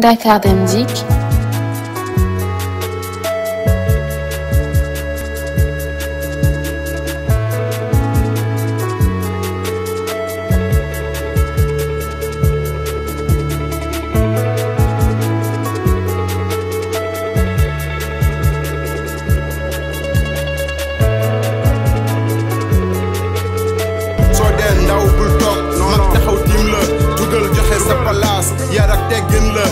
Dakar Dem Dikk. ndaw bul toog mag taxaw tiim la dugal joxe sa palaas yar ak teggin la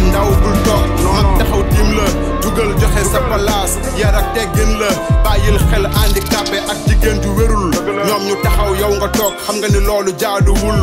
ndaw bul toog mag taxaw tiim la dugal joxe sa palaas yar ak teggin la bàyyil xel handicapé ak jigéen ju wérul ñoom ñu taxaw yow nga toog xam nga ni loolu jaaduwul